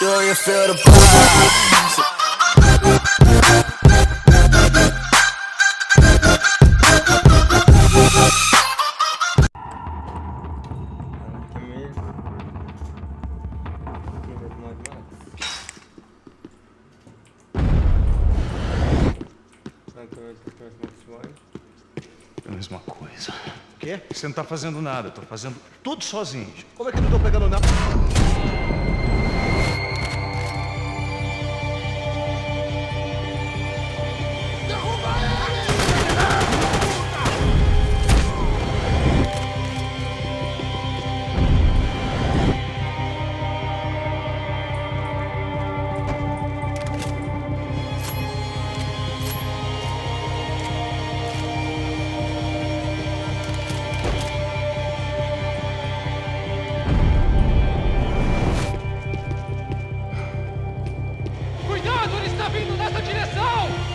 Do you feel the pulse? É a mesma coisa. O quê? Você não tá fazendo nada, eu tô fazendo tudo sozinho. Como é que eu não tô pegando nada? Cuidado, ele está vindo nessa direção!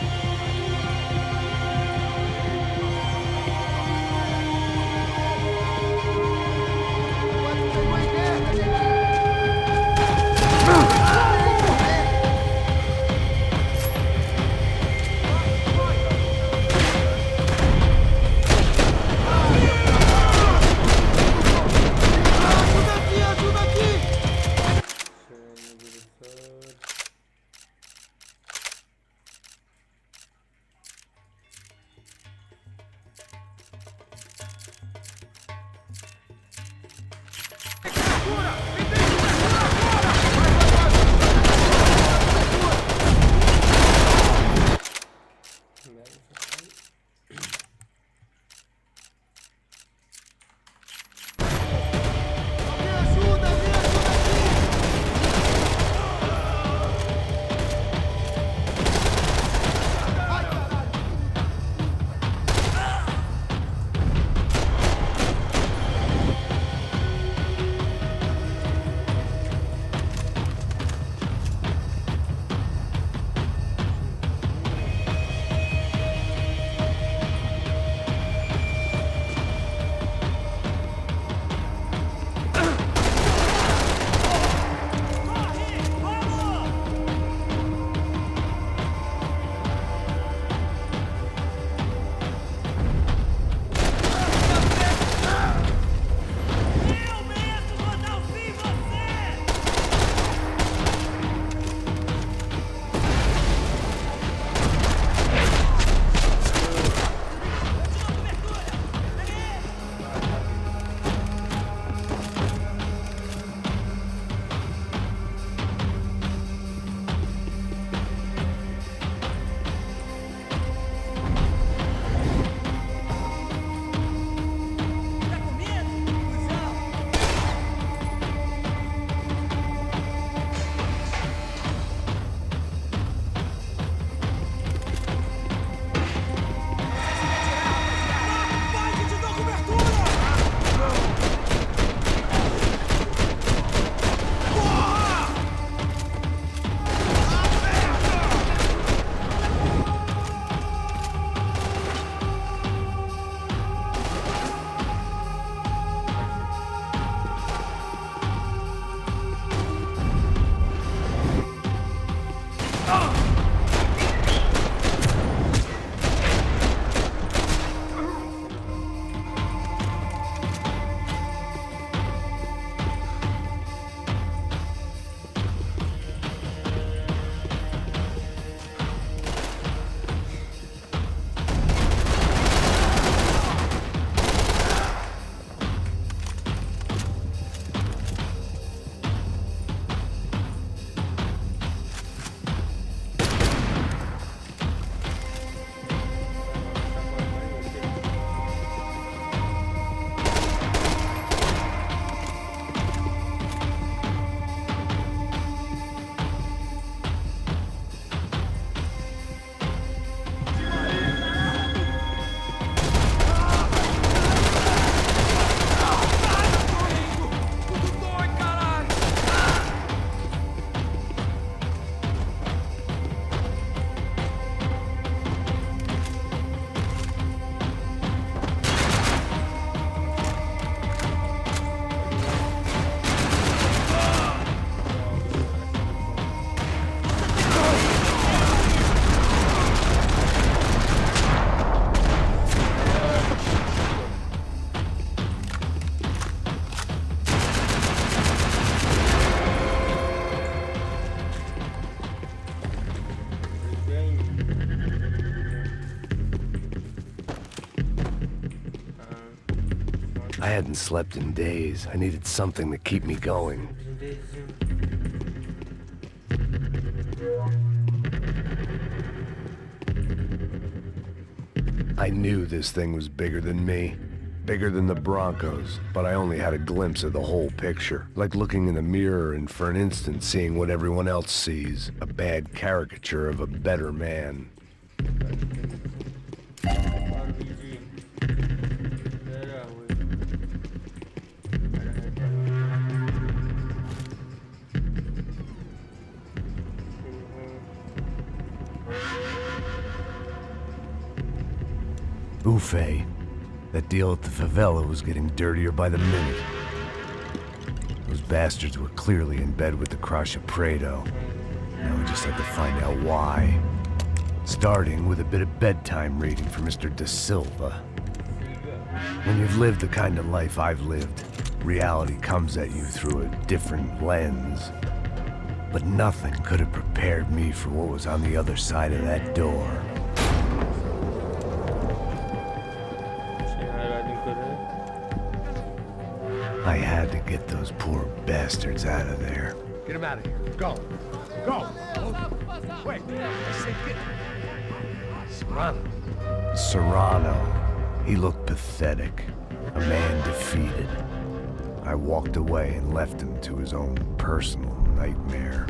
I hadn't slept in days. I needed something to keep me going. I knew this thing was bigger than me. Bigger than the Broncos, but I only had a glimpse of the whole picture. Like looking in the mirror and for an instant seeing what everyone else sees. A bad caricature of a better man. Buffet. That deal at the favela was getting dirtier by the minute. Those bastards were clearly in bed with the Crusher Prado. Now we just had to find out why. Starting with a bit of bedtime reading for Mr. Da Silva. When you've lived the kind of life I've lived, reality comes at you through a different lens. But nothing could have prepared me for what was on the other side of that door. I had to get those poor bastards out of there. Get him out of here. Go. Go. Wait. I said get. Serrano. Serrano. He looked pathetic. A man defeated. I walked away and left him to his own personal nightmare.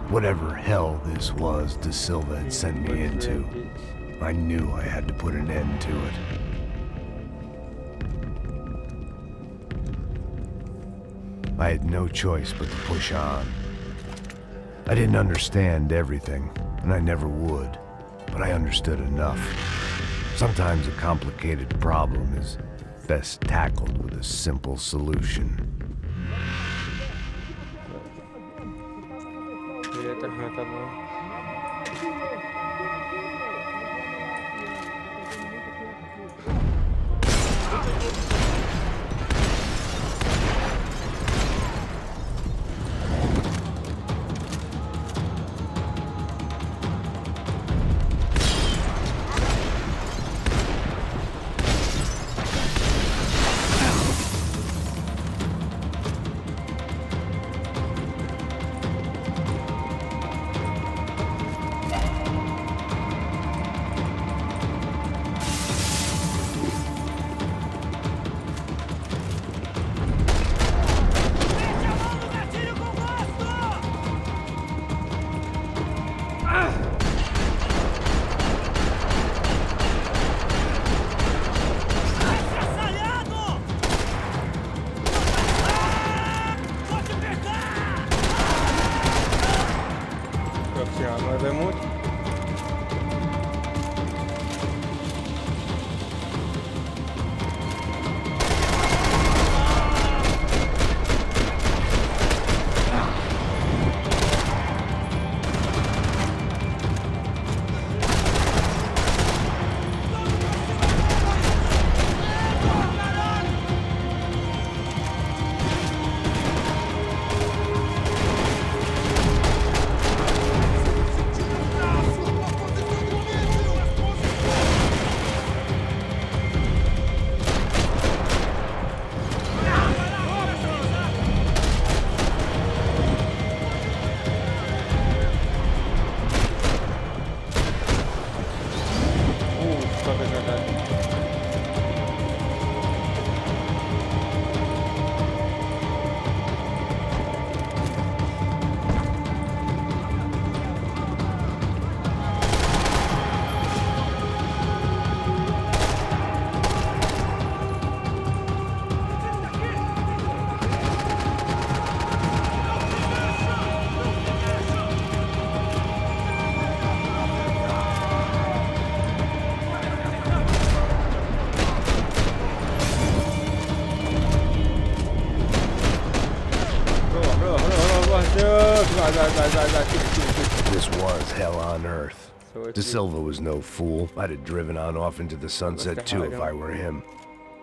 Whatever hell this was Da Silva had sent me into, I knew I had to put an end to it. I had no choice but to push on. I didn't understand everything, and I never would, but I understood enough. Sometimes a complicated problem is best tackled with a simple solution. This was hell on earth. Da Silva was no fool. I'd have driven on off into the sunset too if I were him.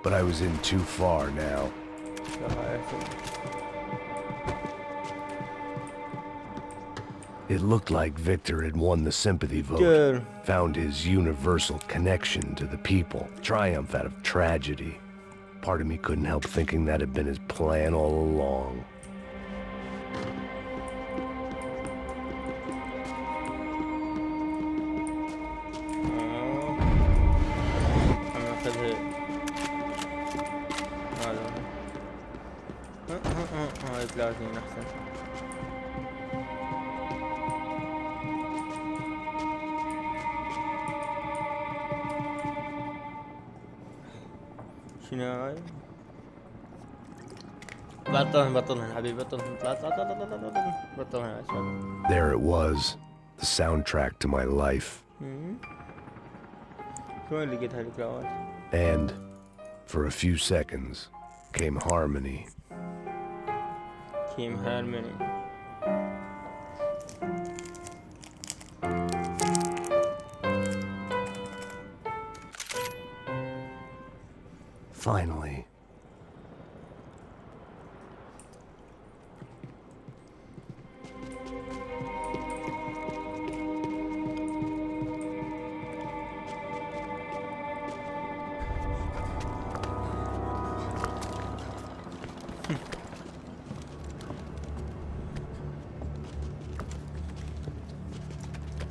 But I was in too far now. It looked like Victor had won the sympathy vote, Victor. found his universal connection to the people, triumph out of tragedy. Part of me couldn't help thinking that had been his plan all along. لازم احسن. شنو هاي؟ بطلهم حبيبي بطلهم بطلهم عشان. There it was, the soundtrack to my life. شلون لقيت هالكلاوات؟ And for a few seconds came harmony. Team Harmony. Finally.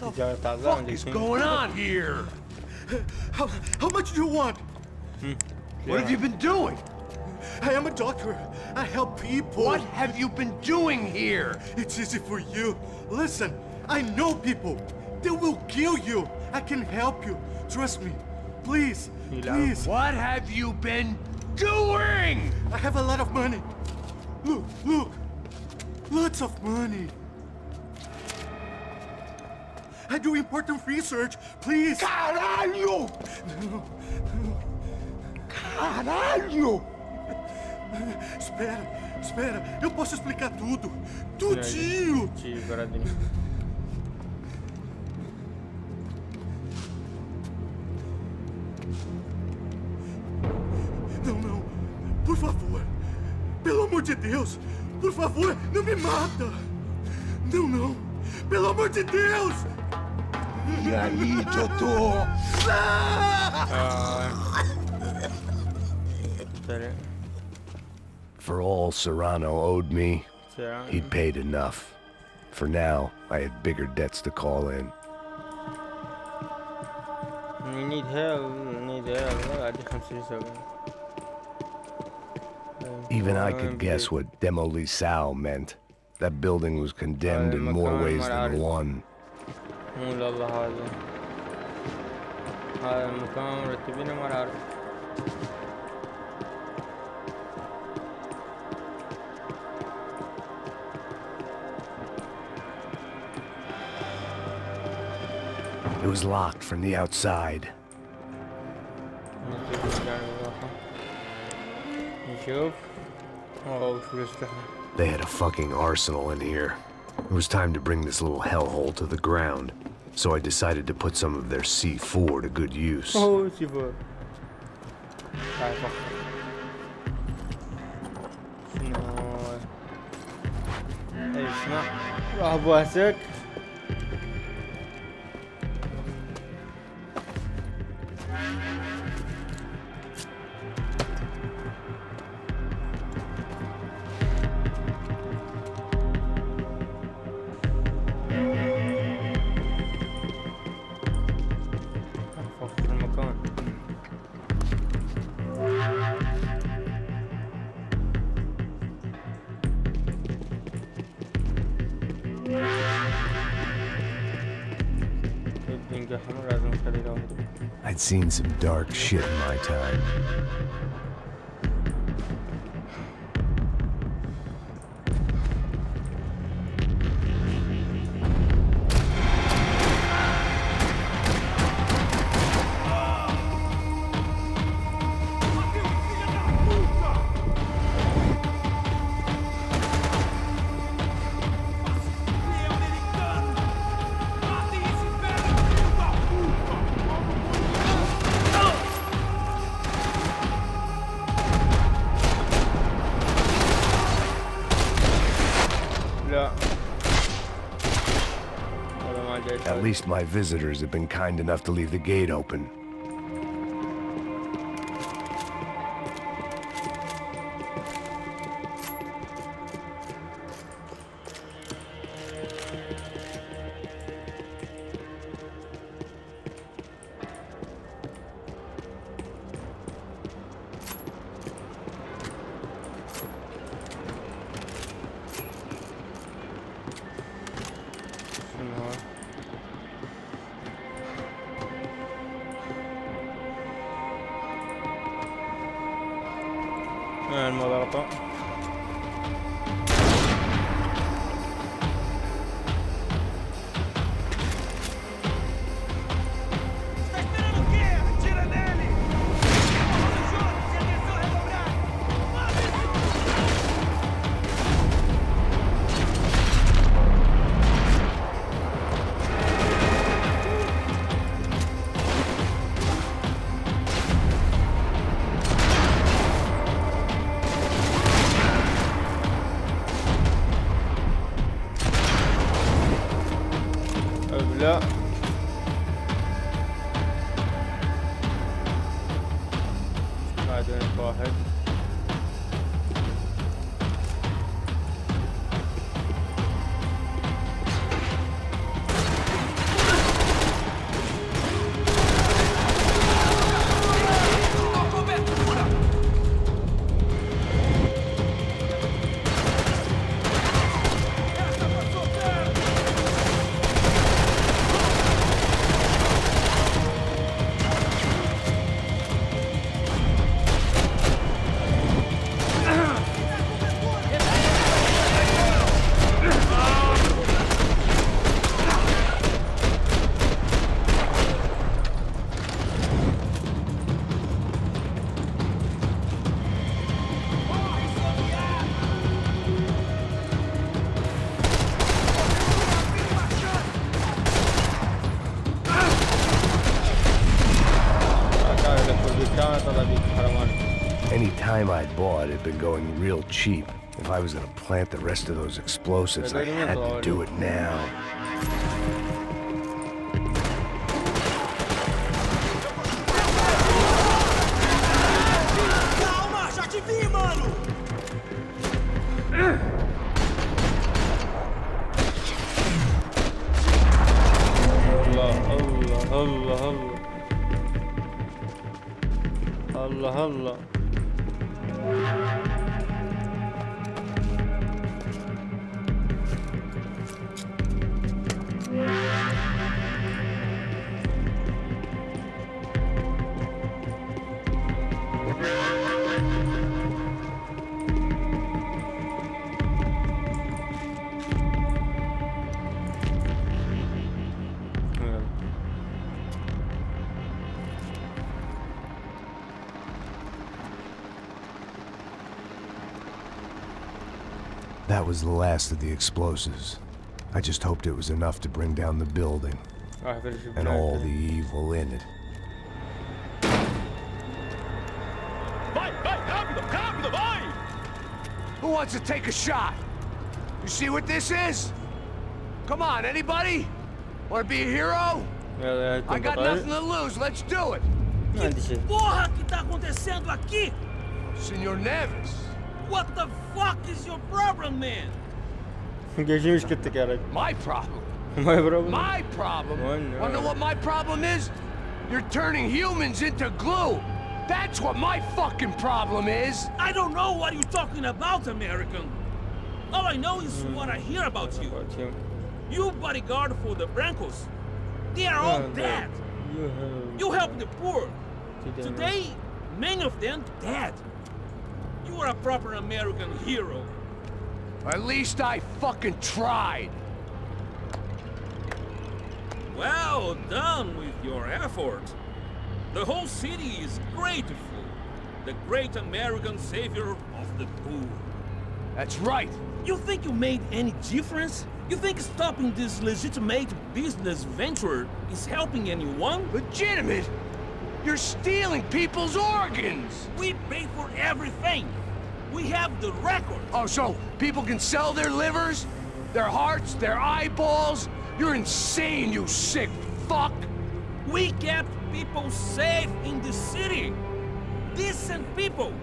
What the fuck is going on here? How much do you want? What have you been doing? I am a doctor. I help people. What have you been doing here? It's easy for you. Listen, I know people. They will kill you. I can help you. Trust me. Please, please. What have you been doing? I have a lot of money. Look, look. Lots of money. I do important research. Please. Caralho! Caralho! Espera, espera. Eu posso explicar tudo. Tudinho. Não, não. Por favor. Pelo amor de Deus. Por favor, não me mata. Não, não. Pelo amor de Deus. E aí, doutor? For all Serrano owed me, he'd paid enough. For now, I had bigger debts to call in. You need help. Even I could guess what Demolisao meant. That building was condemned in more ways than one. مو والله هذا المكان مرتبينه ما نعرف. It was locked from the outside. نشوف. اوه شو الاسلحة. They had a fucking arsenal in here. It was time to bring this little hellhole to the ground, so I decided to put some of their C4 to good use. Oh, C4. اسمع راح بواسك. I'd seen some dark shit in my time. least my visitors have been kind enough to leave the gate open. المغلقة. لا بعدين واحد Any time I'd bought had been going real cheap. If I was gonna plant the rest of those explosives, I had to do it now. Calma, já te vi, mano! الله الله That was the last of the explosives. I just hoped it was enough to bring down the building and all the evil in it. Who wants to take a shot? You see what this is? Come on, anybody? Want to be a hero? I got nothing to lose. Let's do it. Porra que tá acontecendo aqui? Senor Neves. What the fuck is your problem, man? Geçmiş gittik herhalde. My problem. My problem. My problem? Oh, no. Wanna know what my problem is? You're turning humans into glue. That's what my fucking problem is. I don't know what you're talking about, American. All I know is what I hear about you. You bodyguard for the Brancos. They are all dead. You help the poor. Today, many of them dead. You are a proper American hero. At least I fucking tried. Well done with your effort. The whole city is grateful. The great American savior of the poor. That's right. You think you made any difference? You think stopping this legitimate business venture is helping anyone? Legitimate? You're stealing people's organs! We pay for everything. We have the record. Oh, so people can sell their livers, their hearts, their eyeballs, You're insane, you sick fuck! We kept people safe in the city. Decent people.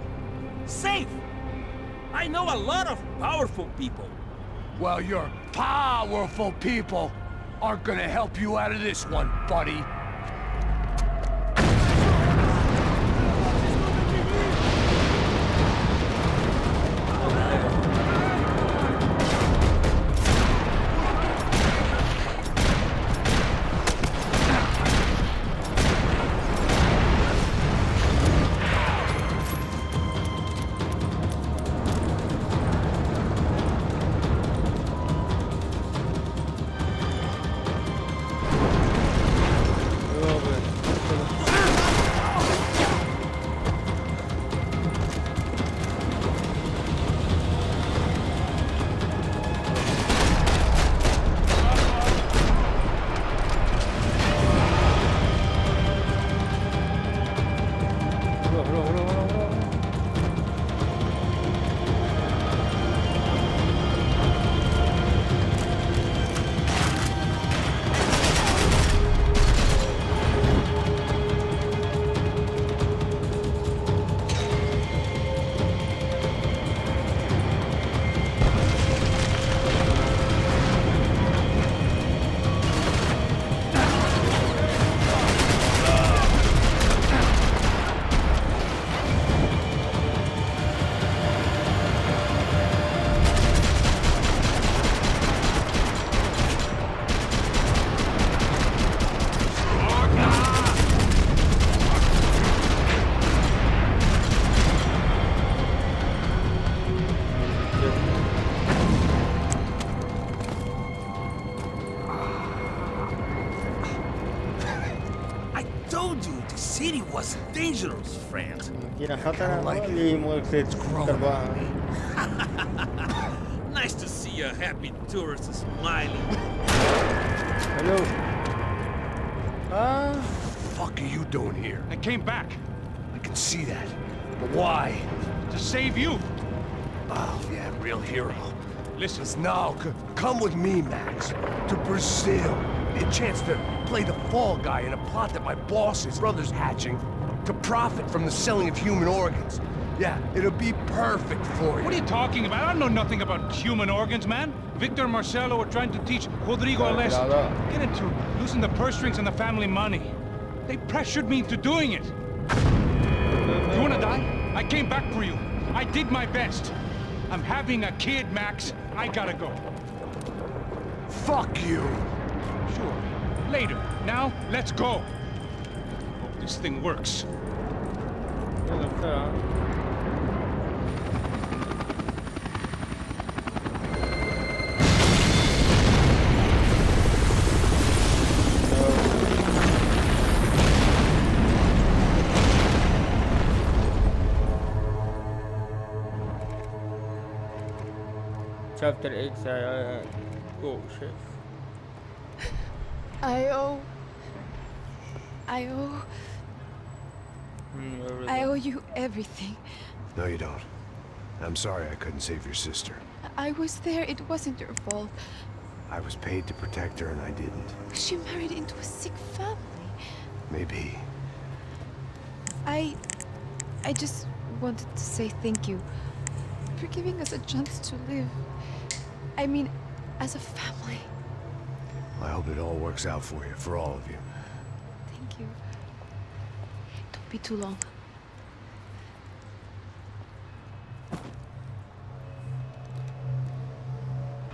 Safe. I know a lot of powerful people. Well, your powerful people aren't gonna help you out of this one, buddy. city was dangerous, friend. Nice to see a happy tourist smiling. Hello. What the fuck are you doing here? I came back I can see that. But why? to save you. Oh, yeah, real hero. Listen, Now, come with me, Max. To Brazil. A chance to play the fall guy in a plot that my boss's brother's hatching to profit from the selling of human organs. Yeah, it'll be perfect for you. what are you talking about? I know nothing about human organs, man. Victor and Marcelo were trying to teach Rodrigo a lesson. Get into losing the purse strings and the family money. They pressured me into doing it. You wanna die? I came back for you. I did my best. I'm having a kid, Max. I gotta go. Fuck you. Sure. Later. Now, let's go. Hope this thing works. Chapter 8 oh shit. I owe you everything. No, you don't. I'm sorry I couldn't save your sister. I was there. It wasn't your fault. I was paid to protect her and I didn't. She married into a sick family. Maybe. I just wanted to say thank you for giving us a chance to live. I mean, as a family. I hope it all works out for you, for all of you. Thank you. Don't be too long.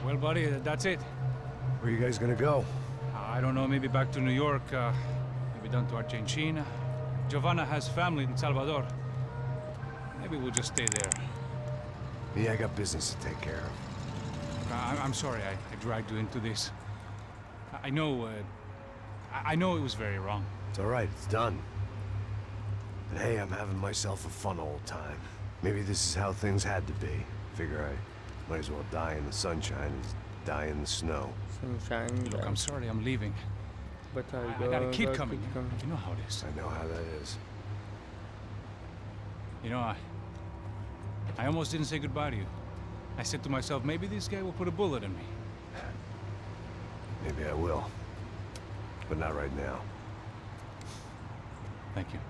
Well, buddy, that's it. Where are you guys gonna go? I don't know, maybe back to New York, maybe down to Argentina. Giovanna has family in Salvador. Maybe we'll just stay there. Yeah, I got business to take care of. I'm sorry I dragged you into this. I know it was very wrong. It's all right, it's done. But hey, I'm having myself a fun old time. Maybe this is how things had to be. Figure I might as well die in the sunshine as die in the snow. Sunshine. Look, I'm sorry I'm leaving. But I got a kid coming. You know how it is. I know how that is. You know, I almost didn't say goodbye to you. I said to myself, maybe this guy will put a bullet in me. Maybe I will. But not right now. Thank you.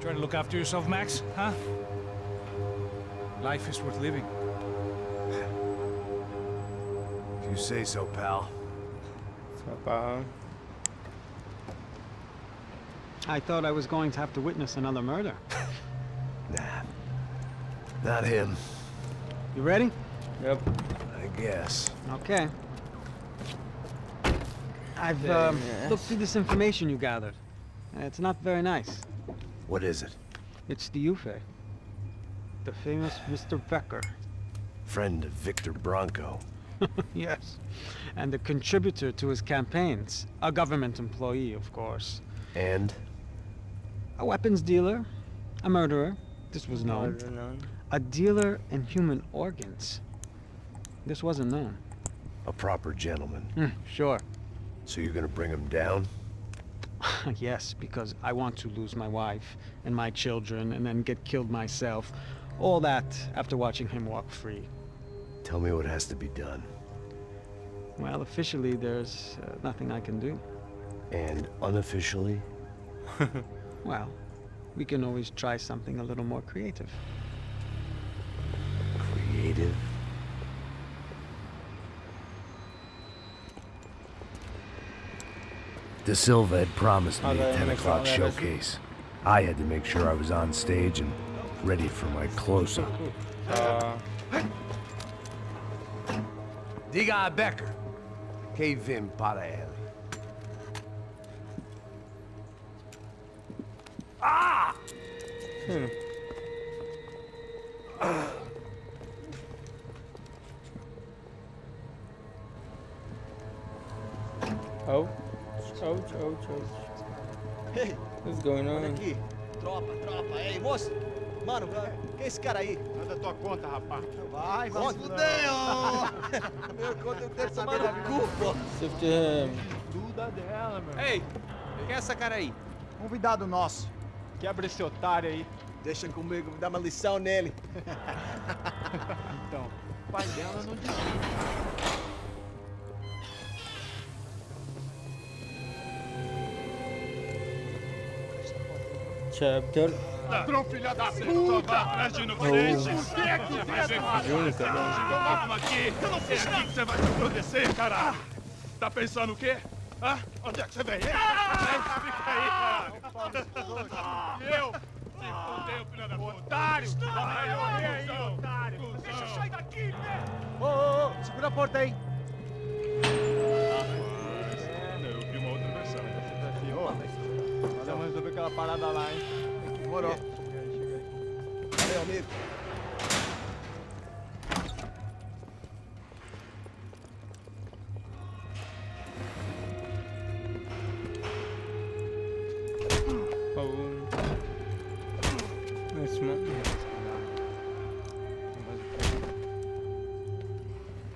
Trying to look after yourself, Max, huh? Life is worth living. If you say so, pal. I thought I was going to have to witness another murder. Nah. Not him. You ready? Yep. I guess. Okay. I've looked through this information you gathered. It's not very nice. What is it? It's the Ufe. The famous Mr. Becker. Friend of Victor Bronco. Yes. And a contributor to his campaigns. A government employee, of course. And? A weapons dealer. A murderer. This was known. A dealer in human organs. This wasn't known. A proper gentleman. Sure. So you're gonna bring him down? Yes, because I want to lose my wife and my children and then get killed myself. All that after watching him walk free. Tell me what has to be done. Well, officially, there's nothing I can do. And unofficially? Well, we can always try something a little more creative. Creative? De Silva had promised me a 10 o'clock showcase. I had to make sure I was on stage and ready for my close-up. Diga a Becker. Que vim para ele. Ah! Ouch, ouch, ouch. Ei, What's going olha on? aqui. Tropa. Ei, moço. Mano, quem é esse cara aí? Manda tua conta, rapaz. Vai se fuder, ó. Meu conta, eu quero saber da culpa. Safety him. Tudo é dela, meu. Ei, quem é essa cara aí? Convidado nosso. Quebra esse otário aí. Deixa comigo, me dá uma lição nele. Então, o pai dela não desiste. Chapter. Ladrão, filha da puta! Vai atrás de inocente! Por que que Junta, arma aqui? Eu não fiz nada! Que você vai se proteger, caralho! Tá pensando o quê? Hã? Onde é que você vem? Fica aí, caralho! Eu? Se fodeu, filha da puta! Otário! Vai, otário! Deixa eu sair daqui, né? Ô, segura a porta aí. Eu vi uma outra versão. Vamos resolver aquela parada lá, hein? Demorou. Valeu, amigo.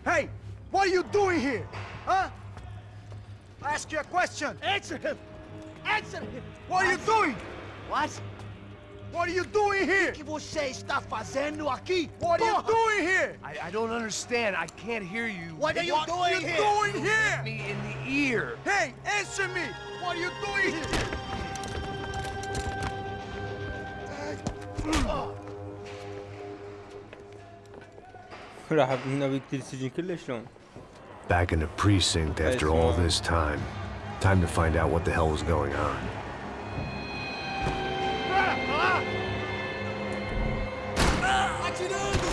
Hey! What are you doing here? Huh? I ask you a question. Answer him! Answer him! What are you doing? What? What are you doing here? O que você está fazendo aqui? What are you Porra! doing here? I don't understand. I can't hear you. What are you doing What are you here? doing here? Me in the ear. Hey, answer me! What are you doing here? راح النبي كتير سجن كله شلون؟ Back in the precinct after all this time. Time to find out what the hell was going on. Atirando!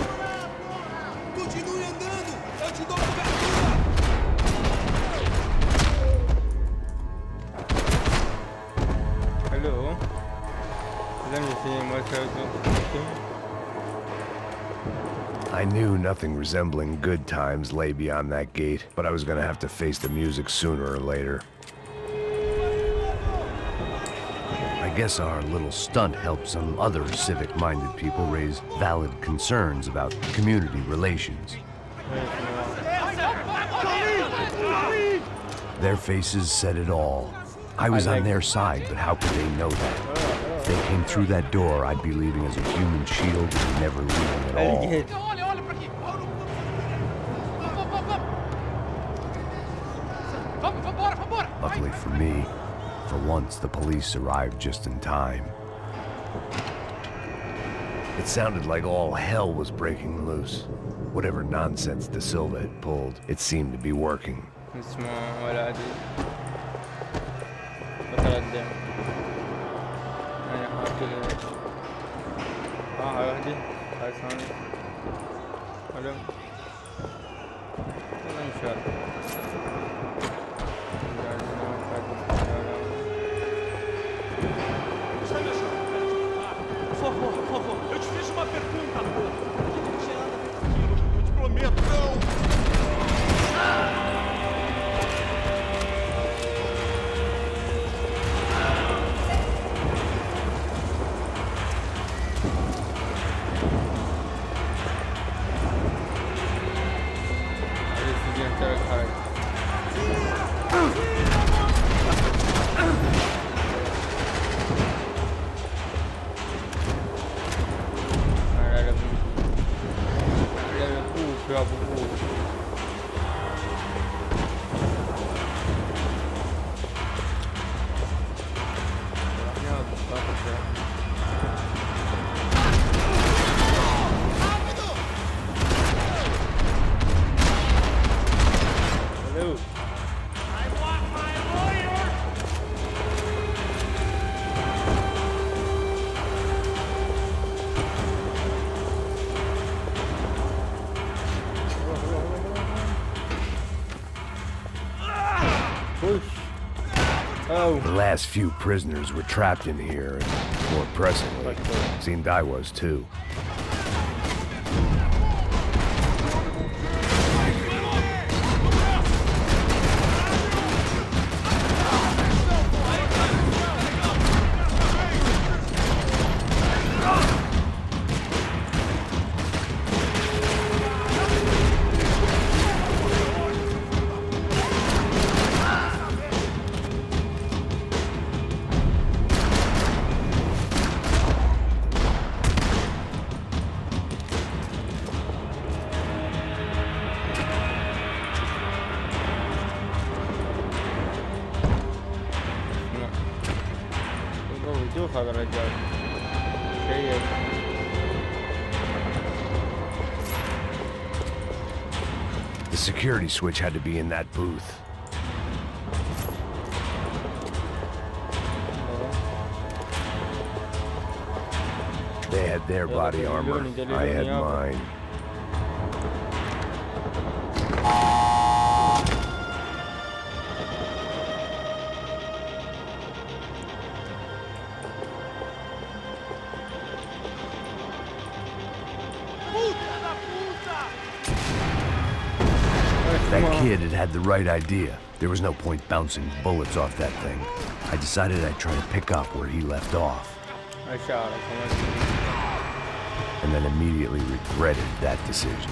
Continue andando! Eu te dou cobertura! Hello. Let me see what happened. I knew nothing resembling good times lay beyond that gate, but I was gonna have to face the music sooner or later. I guess our little stunt helped some other civic-minded people raise valid concerns about community relations. Their faces said it all. I was on their side, but how could they know that? If they came through that door, I'd be leaving as a human shield and never leaving at all. me. For once, the police arrived just in time. It sounded like all hell was breaking loose. Whatever nonsense De Silva had pulled, it seemed to be working. Por favor, eu te fiz uma pergunta, pô. Eu te prometo, não! The last few prisoners were trapped in here, and more pressingly, seemed I was too. The security switch had to be in that booth. They had their body armor. I had mine. That kid had the right idea. There was no point bouncing bullets off that thing. I decided I'd try to pick up where he left off. And then immediately regretted that decision.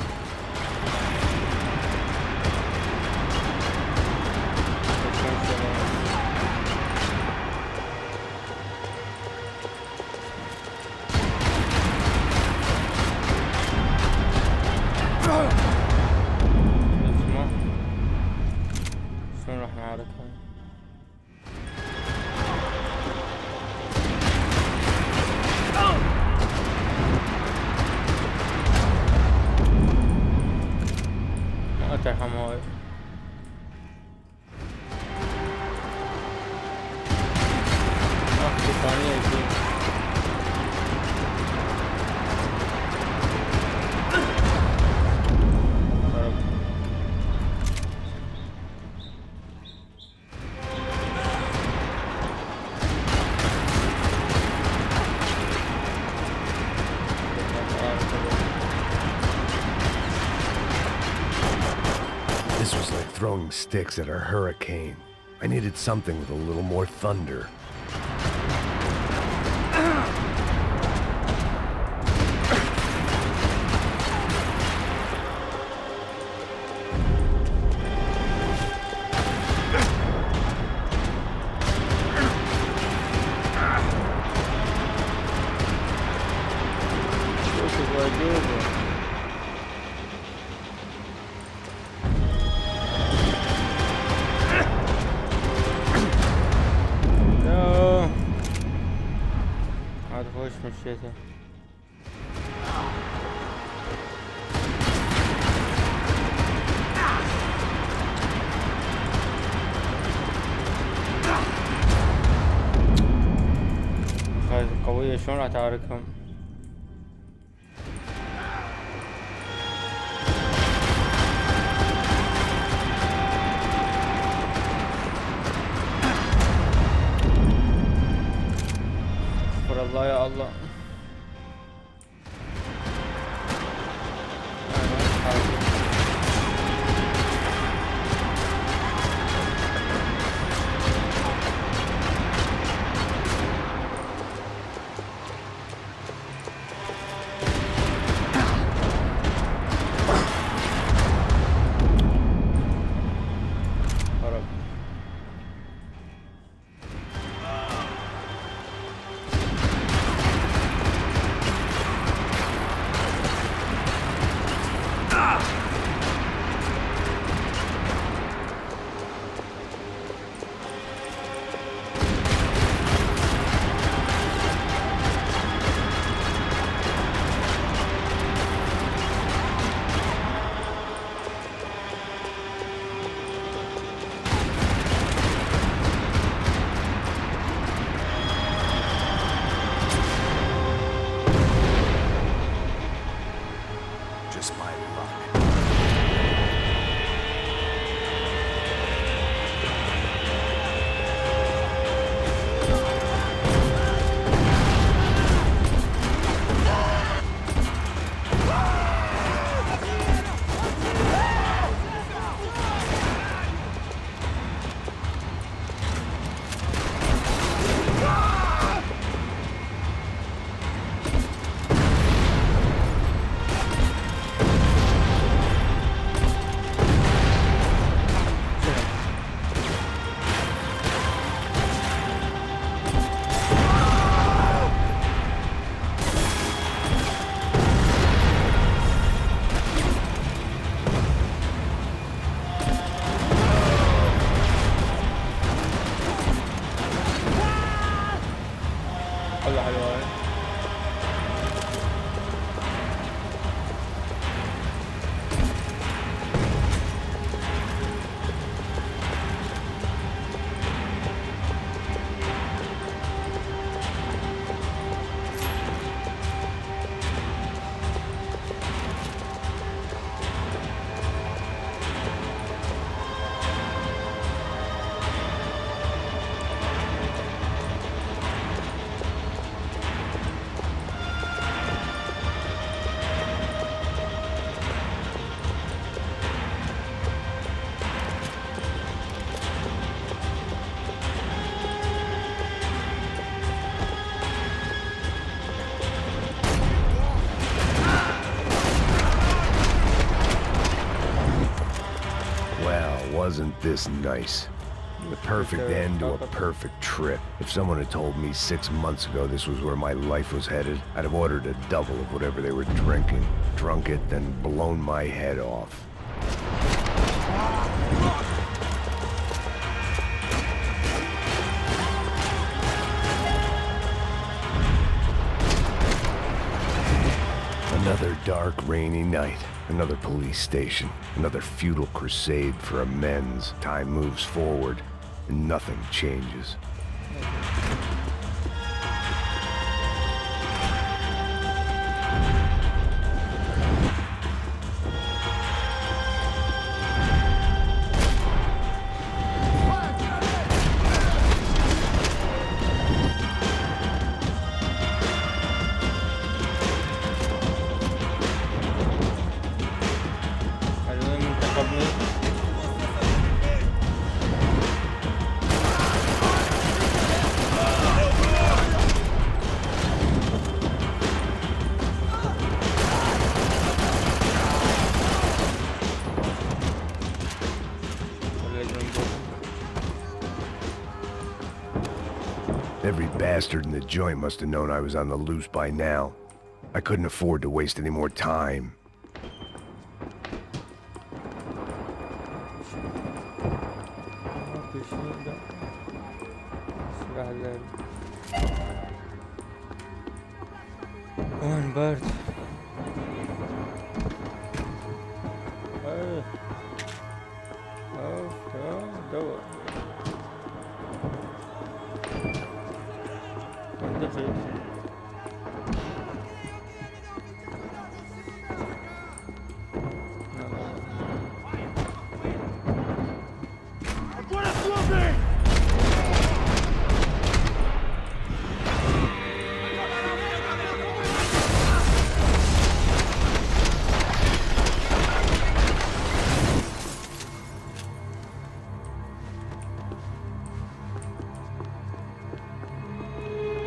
This was like throwing sticks at a hurricane. I needed something with a little more thunder. وش مشيته؟ هاي قوية شلون راح تعاركهم؟ استغفر الله يا الله. Just my luck. والله حلوة هاي. Wasn't this nice? The perfect end to a perfect trip. If someone had told me 6 months ago this was where my life was headed, I'd have ordered a double of whatever they were drinking, drunk it, then blown my head off. Another dark, rainy night. Another police station. Another futile crusade for amends. Time moves forward, and nothing changes. Every bastard in the joint must have known I was on the loose by now. I couldn't afford to waste any more time. وين برد. دور دقيق.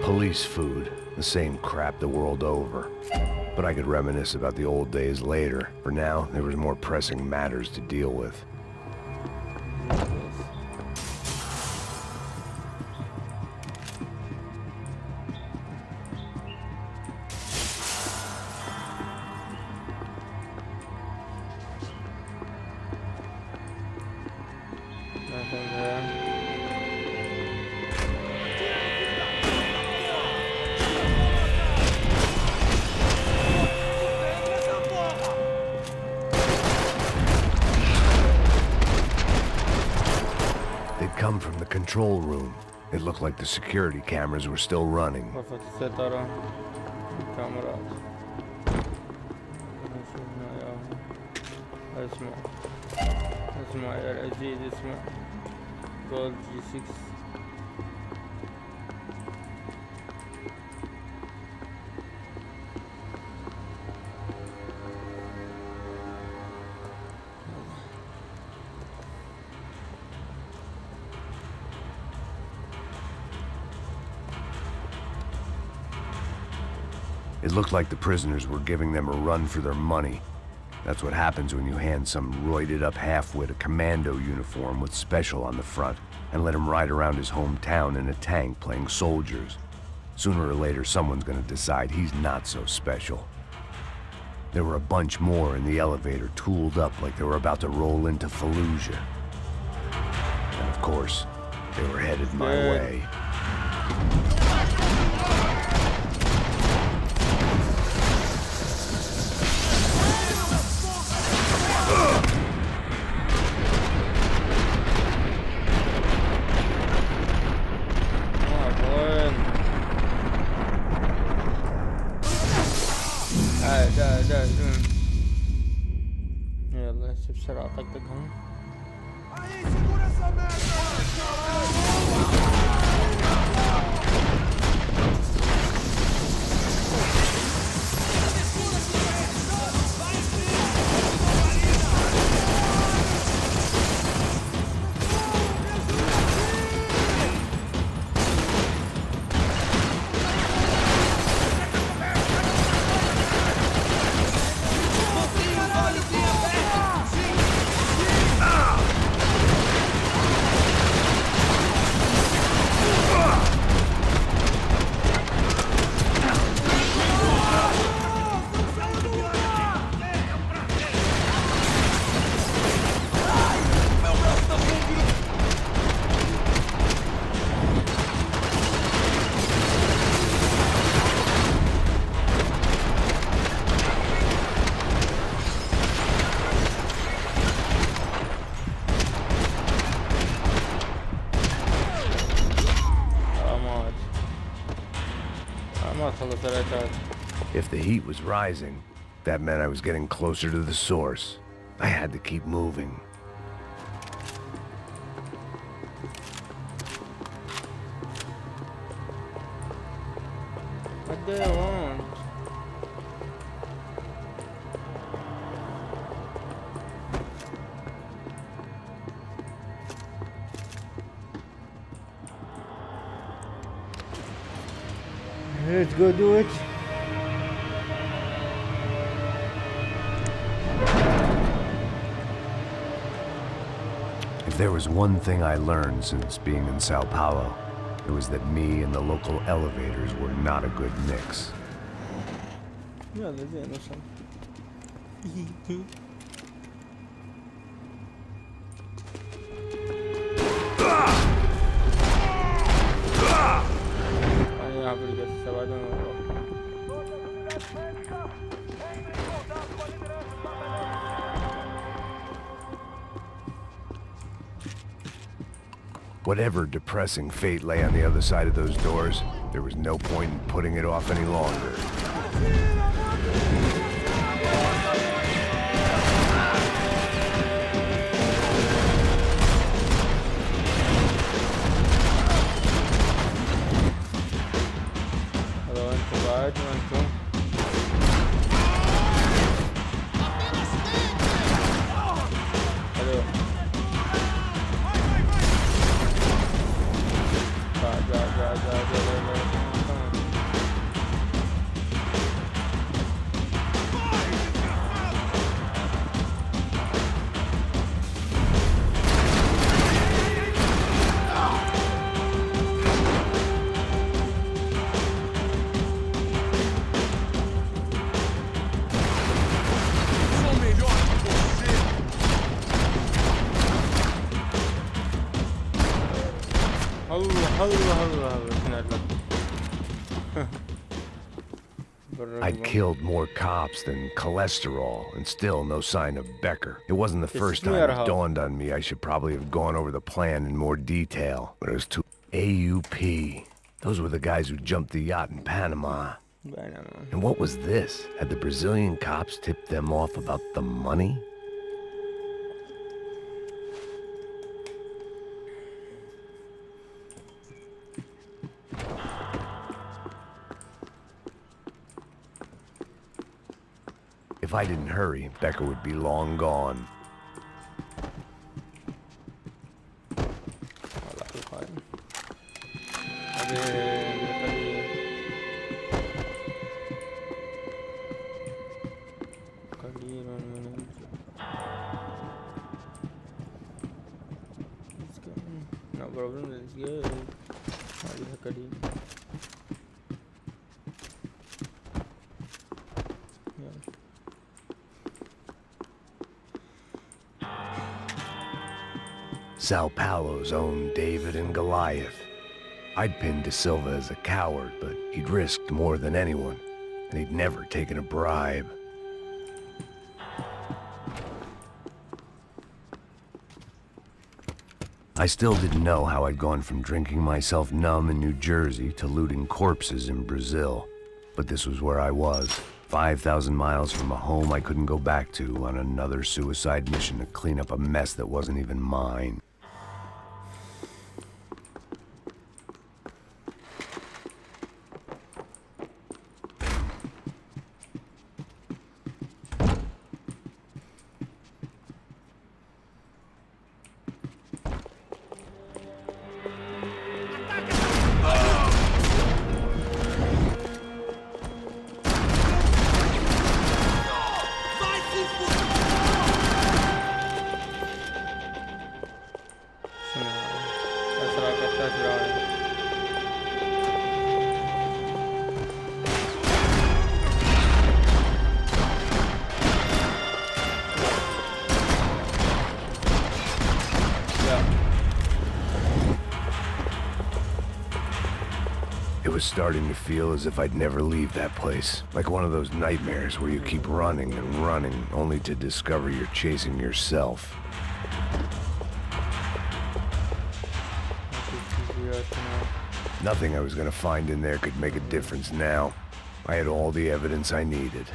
Police food, the same crap the world over. But I could reminisce about the old days later. For now, there was more pressing matters to deal with. Come from the control room. It looked like the security cameras were still running. اسمع يا العزيز اسمع. جولد G6. It looked like the prisoners were giving them a run for their money. That's what happens when you hand some roided-up halfwit a commando uniform with special on the front and let him ride around his hometown in a tank playing soldiers. Sooner or later, someone's gonna decide he's not so special. There were a bunch more in the elevator, tooled up like they were about to roll into Fallujah. And of course, they were headed my way. يلا بسرعة طقطقهم. If the heat was rising, that meant I was getting closer to the source. I had to keep moving. What do you want? Let's go do it. If there was one thing I learned since being in Sao Paulo, it was that me and the local elevators were not a good mix. Whatever depressing fate lay on the other side of those doors, there was no point in putting it off any longer. I'd killed more cops than cholesterol, and still no sign of Becker. It wasn't the first time it dawned on me I should probably have gone over the plan in more detail, but it was too... AUP. Those were the guys who jumped the yacht in Panama. And what was this? Had the Brazilian cops tipped them off about the money? If I didn't hurry, Becker would be long gone. No problem, let's go. Sao Paulo's own David and Goliath. I'd pinned De Silva as a coward, but he'd risked more than anyone, and he'd never taken a bribe. I still didn't know how I'd gone from drinking myself numb in New Jersey to looting corpses in Brazil, but this was where I was, 5,000 miles from a home I couldn't go back to on another suicide mission to clean up a mess that wasn't even mine. It was starting to feel as if I'd never leave that place. Like one of those nightmares where you keep running and running, only to discover you're chasing yourself. Nothing I was gonna find in there could make a difference now. I had all the evidence I needed.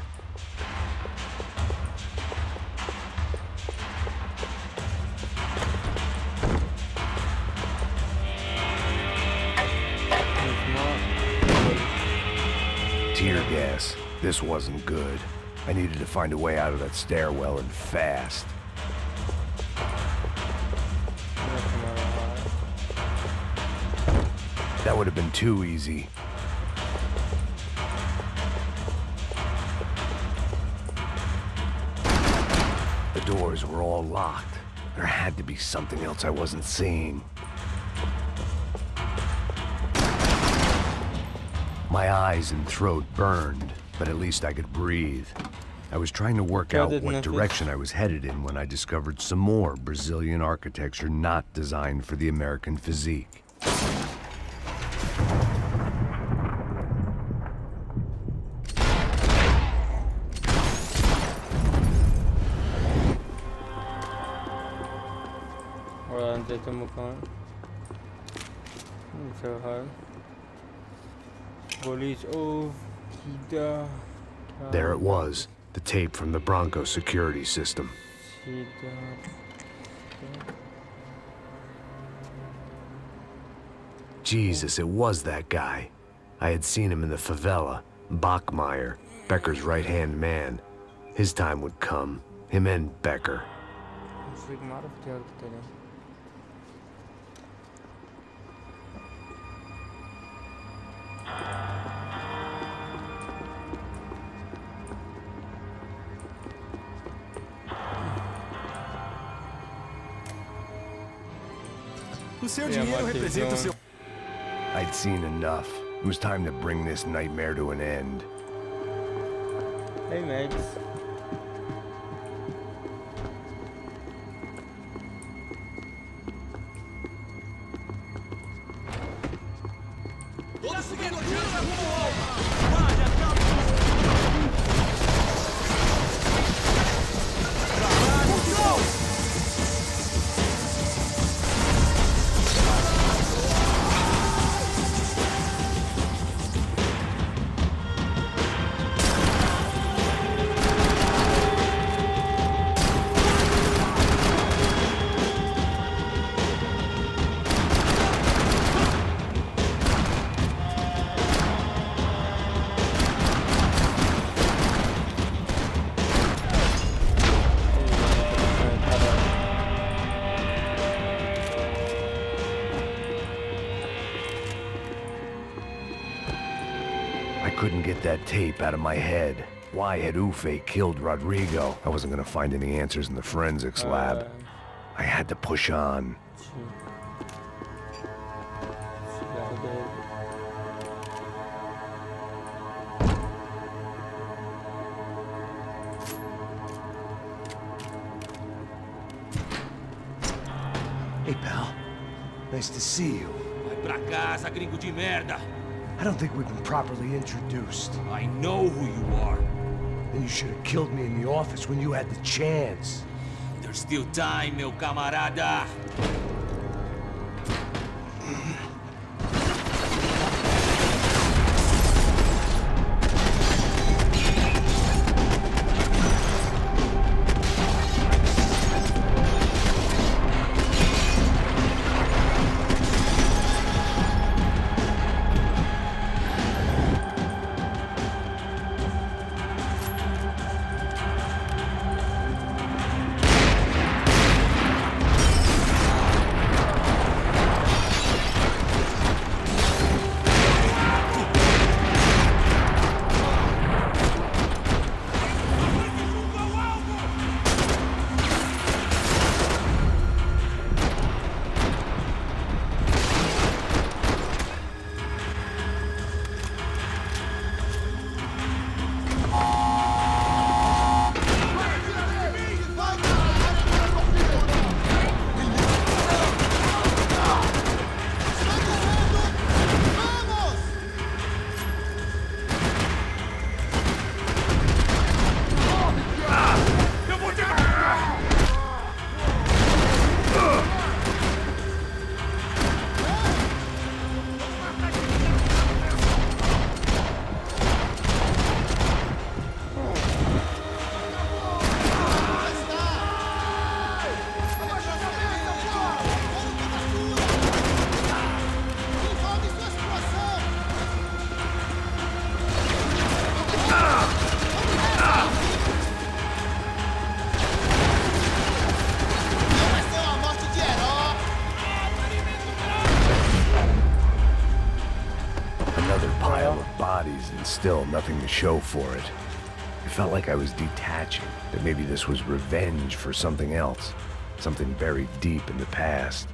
Tear gas. This wasn't good. I needed to find a way out of that stairwell and fast. That would have been too easy. The doors were all locked. There had to be something else I wasn't seeing. My eyes and throat burned, but at least I could breathe. I was trying to work out what direction I was headed in when I discovered some more Brazilian architecture not designed for the American physique. kita temukan. Usaha. Police of kita. There it was, the tape from the Bronco security system. Jesus, it was that guy. I had seen him in the favela. Bachmeyer, Becker's right-hand man. His time would come. Him and Becker. O seu dinheiro representa o seu... I'd seen enough. It was time to bring this nightmare to an end. Hey, Max. Todos seguindo adiante rumo ao alvo! Couldn't get that tape out of my head. Why had Ufe killed Rodrigo? I wasn't gonna find any answers in the forensics lab. I had to push on. Hey, pal. Nice to see you. Vai pra casa, gringo de merda! I don't think we've been properly introduced. I know who you are. Then you should have killed me in the office when you had the chance. There's still time, meu camarada. Still nothing to show for it. It felt like I was detaching, that maybe this was revenge for something else, something buried deep in the past.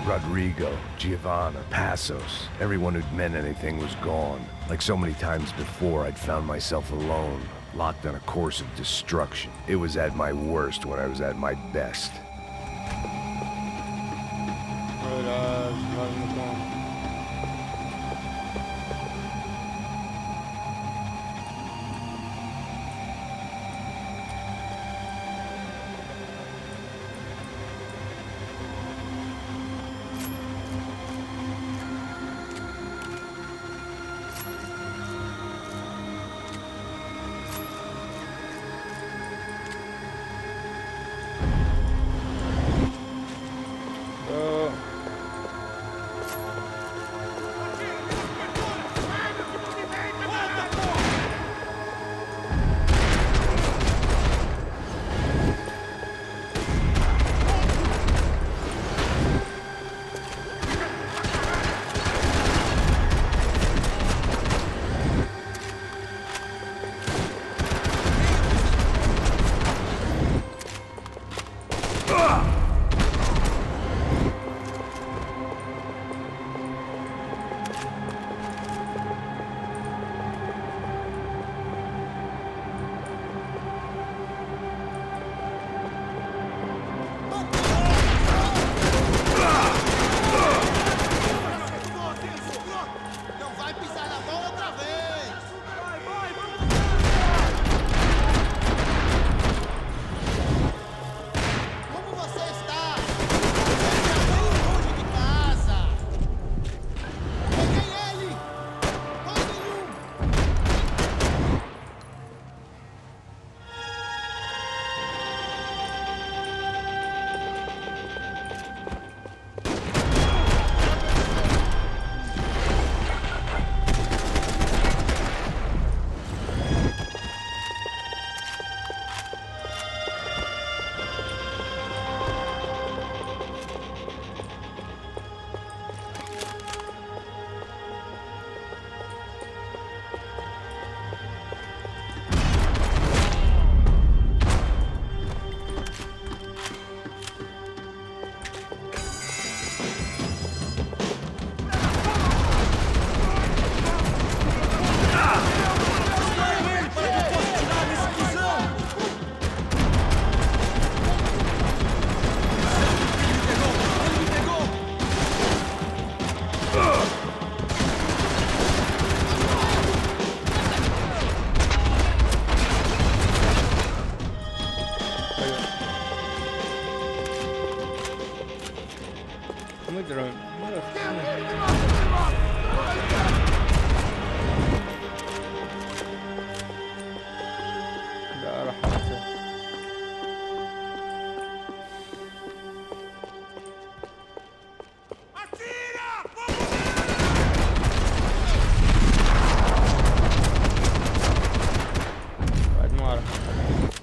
Rodrigo, Giovanna, Passos, everyone who'd meant anything was gone. Like so many times before, I'd found myself alone, locked on a course of destruction. It was at my worst when I was at my best.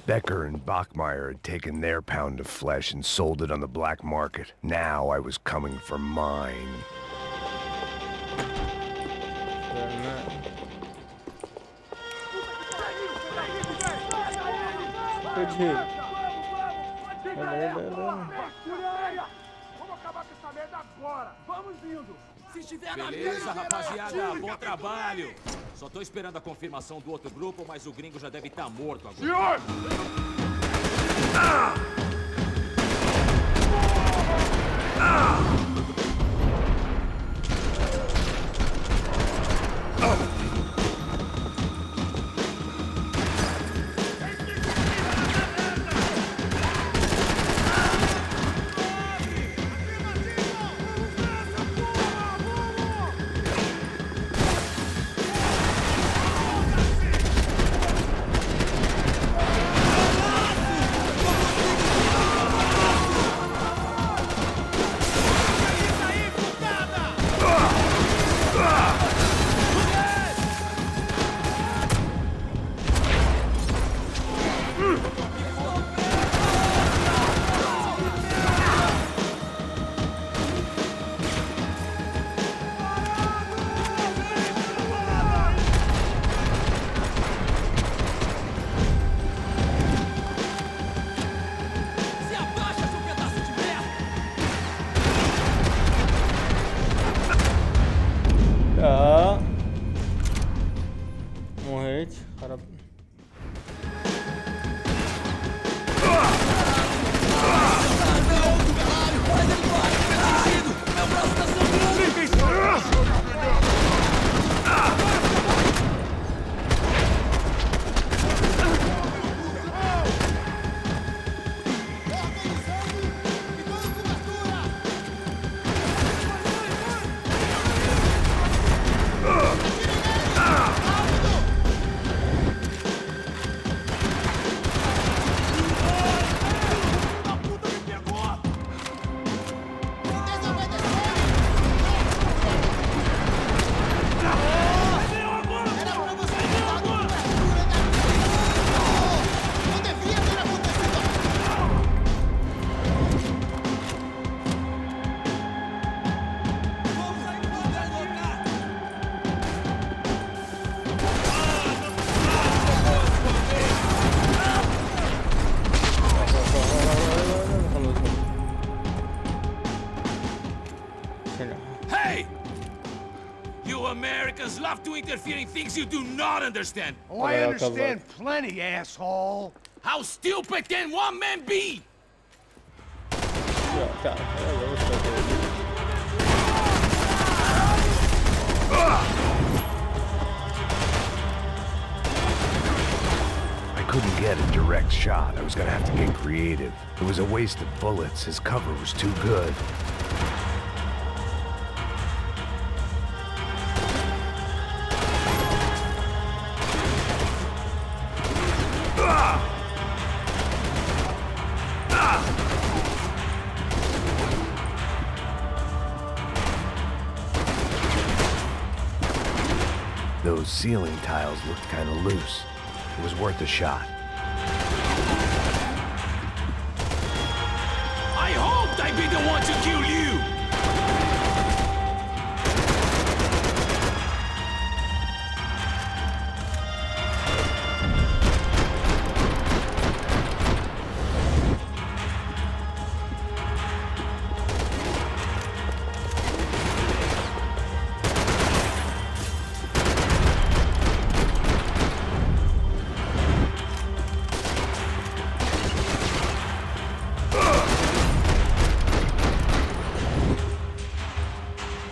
Becker and Bachmeyer had taken their pound of flesh and sold it on the black market. Now I was coming for mine. Beleza, rapaziada, bom trabalho. Só tô esperando a confirmação do outro grupo, mas o gringo já deve estar morto agora. Senhor! Hey! You Americans love to interfere in things you do not understand. Oh, I understand plenty, asshole. How stupid can one man be? I couldn't get a direct shot. I was gonna have to get creative. It was a waste of bullets. His cover was too good. Those ceiling tiles looked kind of loose. It was worth a shot. I hoped I'd be the one to kill you!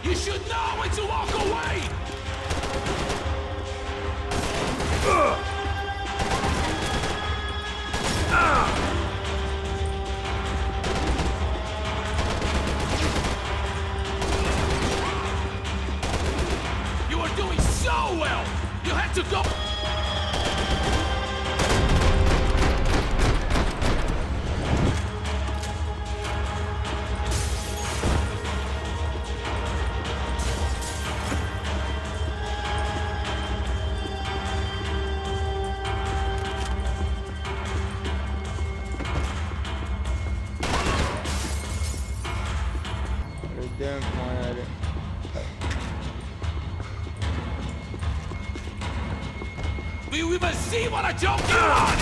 You should know when to walk away! You are doing so well! You had to go... قدام ما يعني. Do you even see what a joke you're on?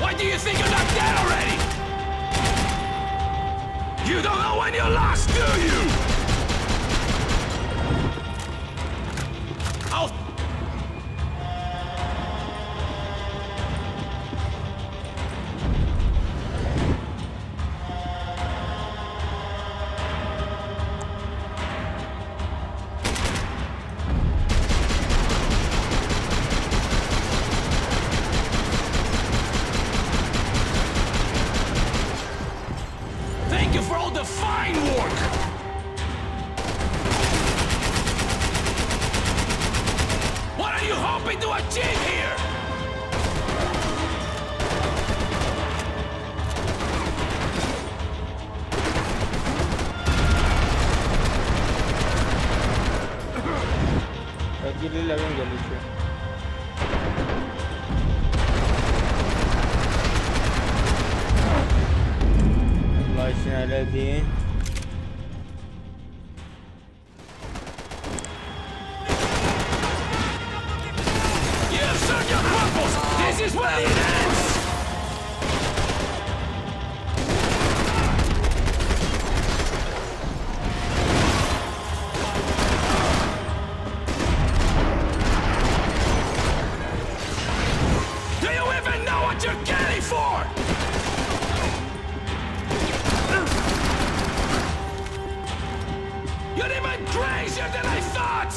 Why do you think you're not dead already? You don't know when you're lost, do you? I'll... Thank you for all the fine work! What are you hoping to achieve here? Aquí le lagan gelişiyor. Allah için öyle değil. You've served your purpose! This is where it ends! Do you even know what you're getting for? You're even crazier than I thought!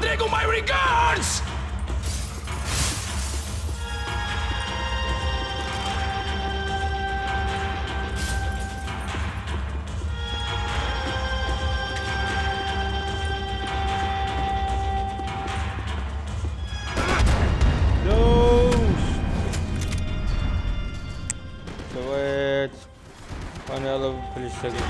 Rodrigo my regards! أنا يلا بلش سريع.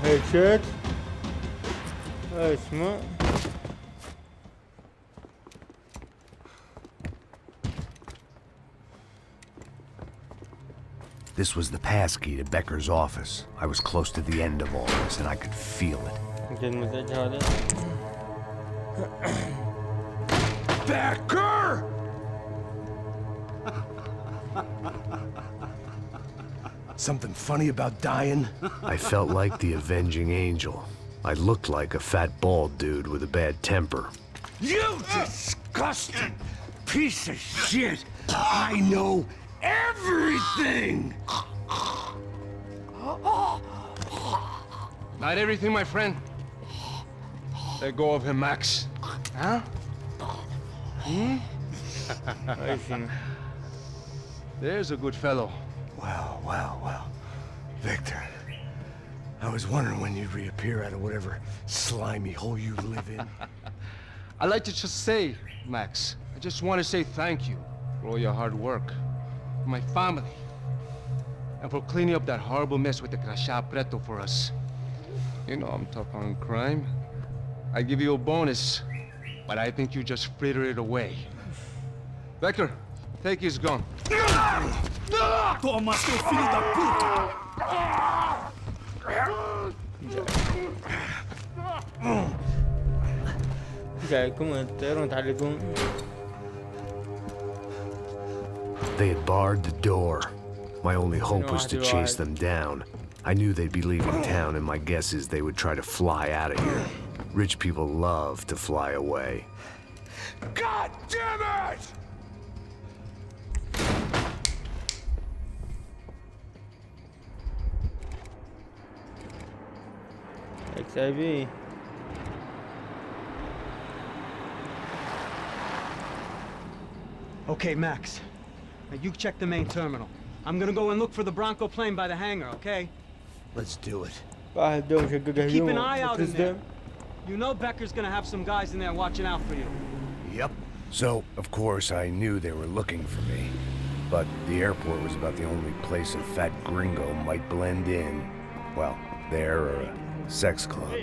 Headshot. اسمع. This was the passkey to Becker's office. I was close to the end of all this, and I could feel it. Becker! Something funny about dying? I felt like the avenging angel. I looked like a fat bald dude with a bad temper. You disgusting piece of shit! I know everything! Not everything, my friend. Let go of him, Max. Huh? There's a good fellow. Well, well, well. Victor, I was wondering when you'd reappear out of whatever slimy hole you live in. I'd like to just say, Max, I just want to say thank you for all your hard work, for my family, and for cleaning up that horrible mess with the Crachá Preto for us. You know I'm tough on crime. I give you a bonus, but I think you just frittered it away. Becker, take his gun. Toma, seu filho da puta! They had barred the door. My only hope was to chase them down. I knew they'd be leaving town, and my guess is they would try to fly out of here. Rich people love to fly away. God damn it! XIV. Okay, Max. Now you check the main terminal. I'm gonna go and look for the Bronco plane by the hangar, okay? Let's do it. Keep an eye out in there. You know Becker's gonna have some guys in there watching out for you. Yep. So, of course, I knew they were looking for me. But the airport was about the only place a fat gringo might blend in. Well, there or a sex club.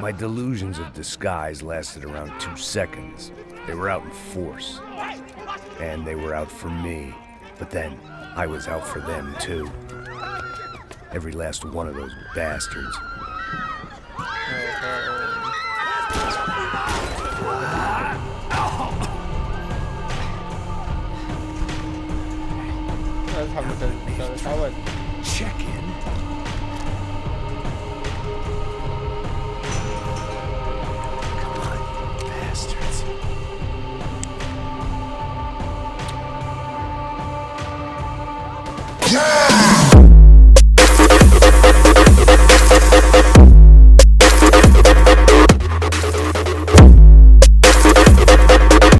My delusions of disguise lasted around 2 seconds. They were out in force. And they were out for me. But then, I was out for them too. Every last one of those bastards. Check in.